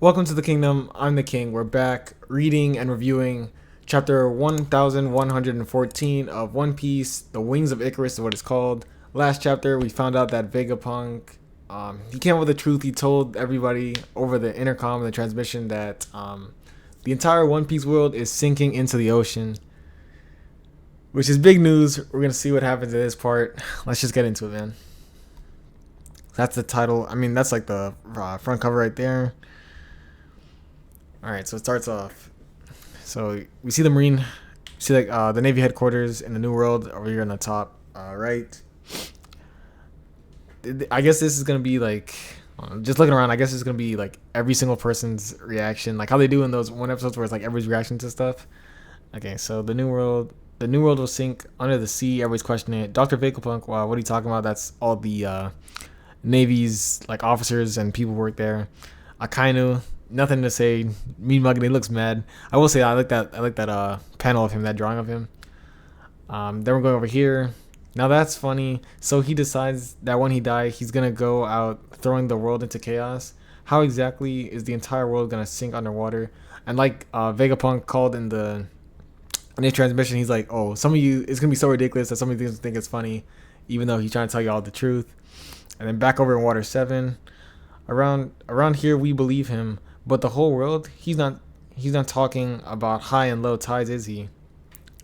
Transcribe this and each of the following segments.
Welcome to the kingdom. I'm the king. We're back reading and reviewing chapter 1114 of One Piece. The Wings of Icarus is what it's called. Last chapter, we found out that Vegapunk, he came up with the truth. He told everybody over the intercom and the transmission that the entire One Piece world is sinking into the ocean, which is big news. We're going to see what happens in this part. Let's just get into it, man. That's the title. I mean, that's like the front cover right there. All right, so it starts off. So we see the Marine, see like the Navy headquarters in the New World over here on the top, right. I guess this is gonna be like, just looking around. I guess it's gonna be like every single person's reaction, like how they do in those one episodes where it's like everybody's reaction to stuff. Okay, so the New World will sink under the sea. Everybody's questioning it. Dr. Vegapunk, wow, what are you talking about? That's all the Navy's like officers and people work there. Akainu, nothing to say. Mean mugging. He looks mad. I will say I like that panel of him, that drawing of him. Then we're going over here. Now that's funny. So he decides that when he dies, he's gonna go out throwing the world into chaos. How exactly is the entire world gonna sink underwater? And like Vegapunk called in his transmission, he's like, "Oh, some of you, it's gonna be so ridiculous that some of you think it's funny, even though he's trying to tell you all the truth." And then back over in Water 7, around here we believe him, but the whole world, he's not talking about high and low tides, is he?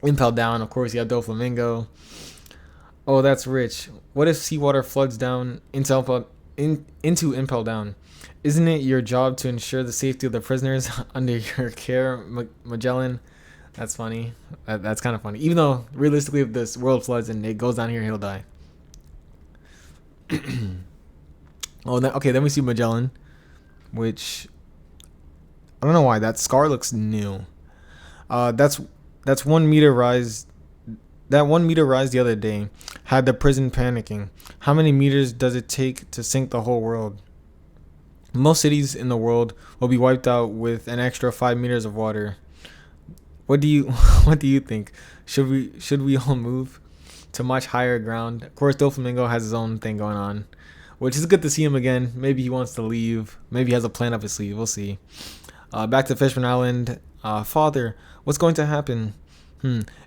Impel down, of course, you have Doflamingo. Oh, that's rich. What if seawater floods down into Impel down? Isn't it your job to ensure the safety of the prisoners under your care, Magellan? That's funny. That's kind of funny. Even though realistically, if this world floods and it goes down here, he'll die. Okay. Then we see Magellan, which I don't know why that scar looks new. That's 1 meter rise. That 1 meter rise the other day had the prison panicking. How many meters does it take to sink the whole world? Most cities in the world will be wiped out with an extra 5 meters of water. What do you what do you think? Should we all move to much higher ground? Of course, Doflamingo has his own thing going on, which is good to see him again. Maybe he wants to leave. Maybe he has a plan up his sleeve. We'll see. Back to Fishman Island. Father, what's going to happen?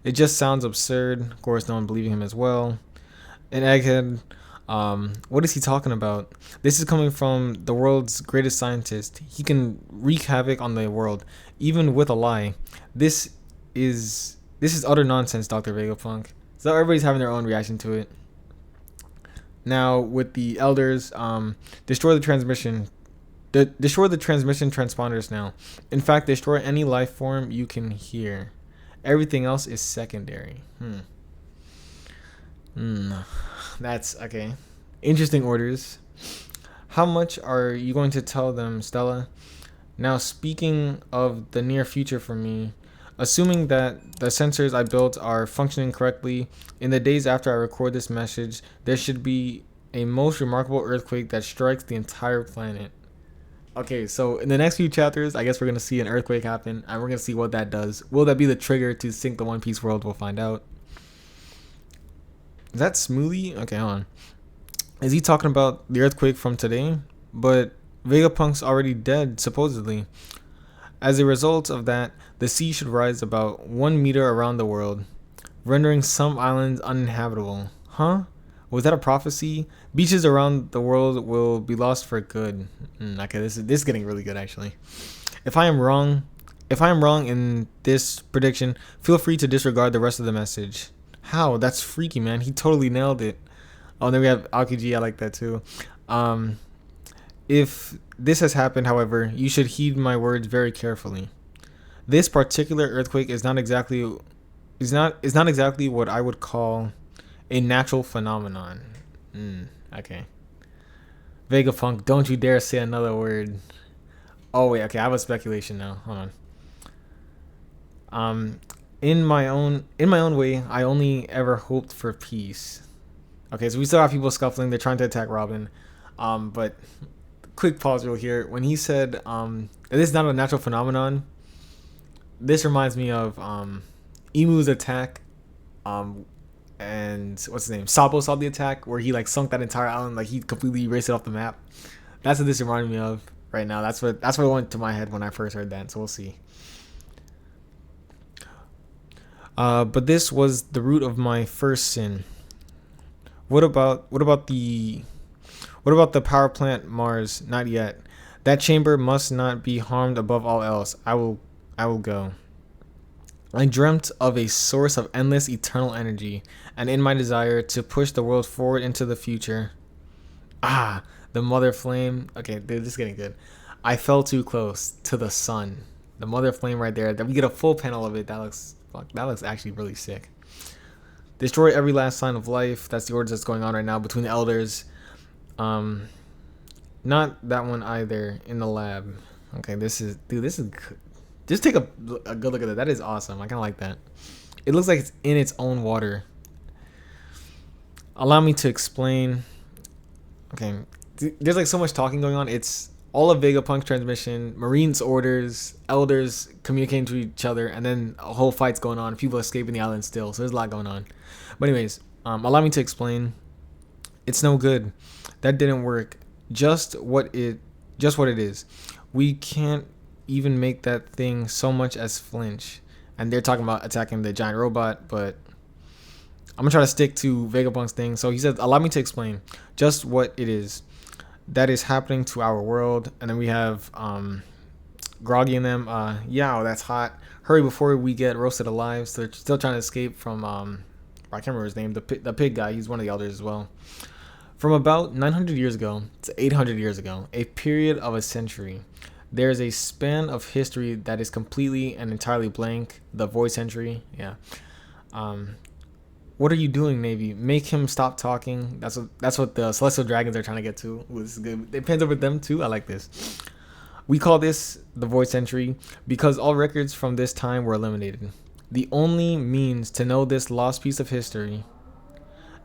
It just sounds absurd. Of course, no one believing him as well. And Egghead, what is he talking about? This is coming from the world's greatest scientist. He can wreak havoc on the world, even with a lie. This is utter nonsense, Dr. Vegapunk. So everybody's having their own reaction to it. Now with the elders, destroy the transmission. Destroy the transmission transponders now. In fact, destroy any life form you can hear. Everything else is secondary. That's okay. Interesting orders. How much are you going to tell them, Stella? Now, speaking of the near future for me, assuming that the sensors I built are functioning correctly, in the days after I record this message, there should be a most remarkable earthquake that strikes the entire planet. Okay, so in the next few chapters, I guess we're going to see an earthquake happen, and we're going to see what that does. Will that be the trigger to sink the One Piece world? We'll find out. Is that Smoothie? Okay, hold on. Is he talking about the earthquake from today? But Vegapunk's already dead, supposedly. As a result of that, the sea should rise about 1 meter around the world, rendering some islands uninhabitable. Huh? Was that a prophecy? Beaches around the world will be lost for good. Okay, this is getting really good actually. If I am wrong in this prediction, feel free to disregard the rest of the message. How? That's freaky, man. He totally nailed it. Oh, then we have Aokiji. I like that too. If this has happened, however, you should heed my words very carefully. This particular earthquake is not exactly what I would call a natural phenomenon. Okay. Vegapunk, don't you dare say another word. Oh wait, okay, I have a speculation now. Hold on. In my own way, I only ever hoped for peace. Okay, so we still have people scuffling. They're trying to attack Robin. But quick pause real here. When he said, this is not a natural phenomenon, this reminds me of Emu's attack. And what's his name? Sabo saw the attack where he like sunk that entire island, like he completely erased it off the map. That's what this reminded me of. right now. That's what went to my head when I first heard that. So we'll see. But this was the root of my first sin. What about the power plant Mars? Not yet. That chamber must not be harmed above all else. I will go. I dreamt of a source of endless eternal energy, and in my desire to push the world forward into the future. The mother flame. Okay, dude, this is getting good. I fell too close to the sun. The mother flame right there. That we get a full panel of it. That looks actually really sick. Destroy every last sign of life. That's the orders that's going on right now between the elders. Not that one either in the lab. Okay, this is just take a good look at that. That is awesome. I kind of like that. It looks like it's in its own water. Allow me to explain. Okay, there's like so much talking going on. It's all of Vegapunk's transmission, Marines' orders, elders communicating to each other, and then a whole fight's going on. People escaping the island still. So there's a lot going on. But anyways, allow me to explain. It's no good. That didn't work. Just what it is. We can't even make that thing so much as flinch. And they're talking about attacking the giant robot, but I'm gonna try to stick to Vegapunk's thing. So he says, allow me to explain just what it is that is happening to our world. And then we have Groggy and them. Yeah, that's hot. Hurry before we get roasted alive. So they're still trying to escape from I can't remember his name. The pig guy. He's one of the elders as well. From about 900 years ago to 800 years ago, a period of a century, there is a span of history that is completely and entirely blank. The void century. Yeah. What are you doing, Navy? Make him stop talking. That's what the celestial dragons are trying to get to. Ooh, this is good. It pans over them too. I like this. We call this the void century because all records from this time were eliminated. The only means to know this lost piece of history.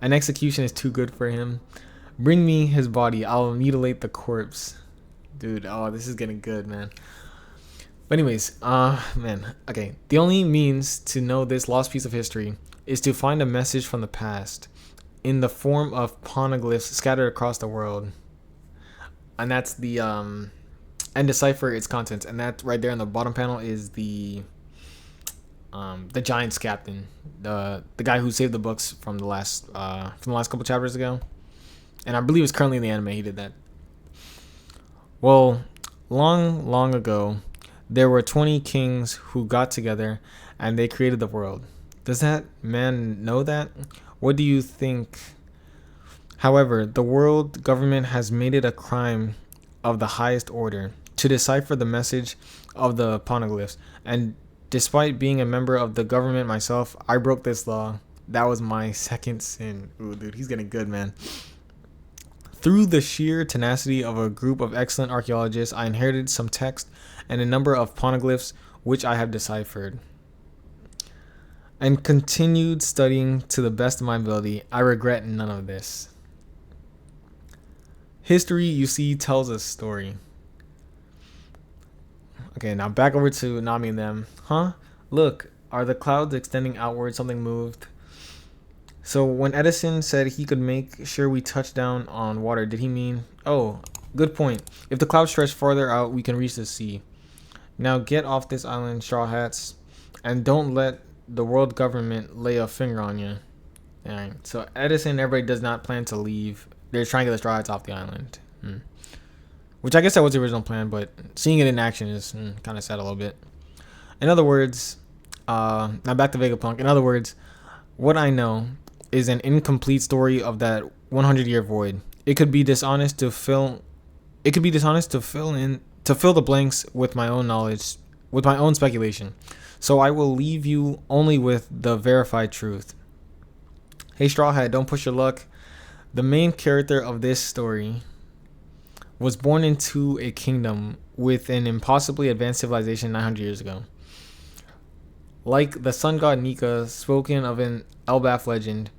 An execution is too good for him. Bring me his body. I'll mutilate the corpse. Dude, this is getting good, man. But anyways, man. Okay. The only means to know this lost piece of history is to find a message from the past in the form of poneglyphs scattered across the world. And that's the and decipher its contents. And that right there in the bottom panel is the Giants captain, the guy who saved the books from the last couple chapters ago, and I believe it's currently in the anime. He did that. Well, long ago, there were 20 kings who got together, and they created the world. Does that man know that? What do you think? However, the world government has made it a crime of the highest order to decipher the message of the poneglyphs, and despite being a member of the government myself, I broke this law. That was my second sin. Ooh, dude, he's getting good, man. Through the sheer tenacity of a group of excellent archaeologists, I inherited some text and a number of poneglyphs which I have deciphered and continued studying to the best of my ability. I regret none of this. History, you see, tells a story. Okay, now back over to Nami and them. Huh? Look, are the clouds extending outward? Something moved. So when Edison said he could make sure we touch down on water, did he mean... Oh, good point. If the clouds stretch farther out, we can reach the sea. Now get off this island, Straw Hats, and don't let the world government lay a finger on you. Alright, so Edison and everybody does not plan to leave. They're trying to get the Straw Hats off the island. Which I guess that was the original plan, but seeing it in action is kind of sad a little bit. In other words, now back to Vegapunk. In other words, what I know is an incomplete story of that 100-year void. It could be dishonest to fill the blanks with my own knowledge, with my own speculation. So I will leave you only with the verified truth. Hey Straw Hat, don't push your luck. The main character of this story was born into a kingdom with an impossibly advanced civilization 900 years ago. Like the sun god Nika, spoken of in Elbaf legend,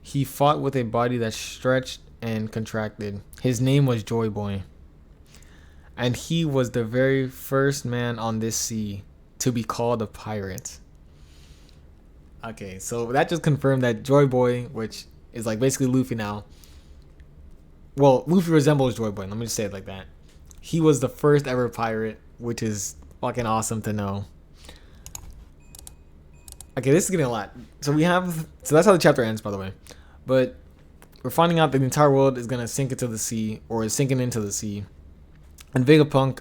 he fought with a body that stretched and contracted. His name was Joy Boy. And he was the very first man on this sea to be called a pirate. Okay, so that just confirmed that Joy Boy, which is like basically Luffy now. Well, Luffy resembles Joy Boy. Let me just say it like that. he was the first ever pirate, which is fucking awesome to know. Okay, this is getting a lot. So that's how the chapter ends, by the way. But we're finding out that the entire world is gonna sink into the sea, or is sinking into the sea. And Vegapunk,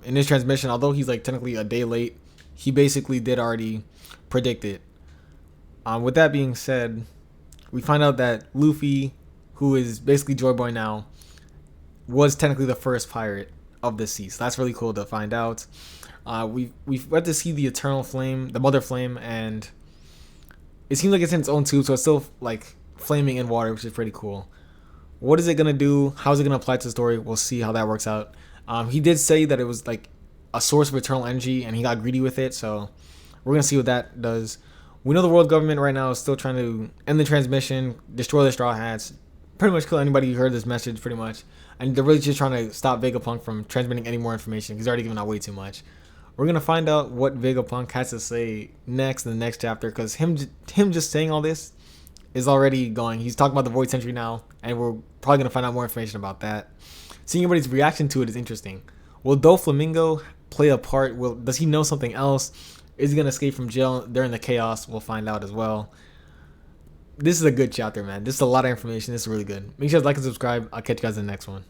in his transmission, although he's like technically a day late, he basically did already predict it. With that being said, we find out that Luffy, who is basically Joy Boy now, was technically the first pirate of the sea. So that's really cool to find out. We've got to see the Eternal Flame, the Mother Flame, and it seems like it's in its own tube, so it's still like flaming in water, which is pretty cool. What is it gonna do? How is it gonna apply to the story? We'll see how that works out. He did say that it was like a source of eternal energy, and he got greedy with it. So we're gonna see what that does. We know the world government right now is still trying to end the transmission, destroy the Straw Hats, pretty much kill anybody who heard this message, pretty much. And they're really just trying to stop Vegapunk from transmitting any more information. He's already given out way too much. We're gonna find out what Vegapunk has to say next in the next chapter, because him just saying all this is already going. He's talking about the Void Century now, and we're probably gonna find out more information about that. Seeing everybody's reaction to it is interesting. Will Doflamingo play a part? Does he know something else? Is he gonna escape from jail during the chaos? We'll find out as well. This is a good chapter, man. This is a lot of information. This is really good. Make sure to like and subscribe. I'll catch you guys in the next one.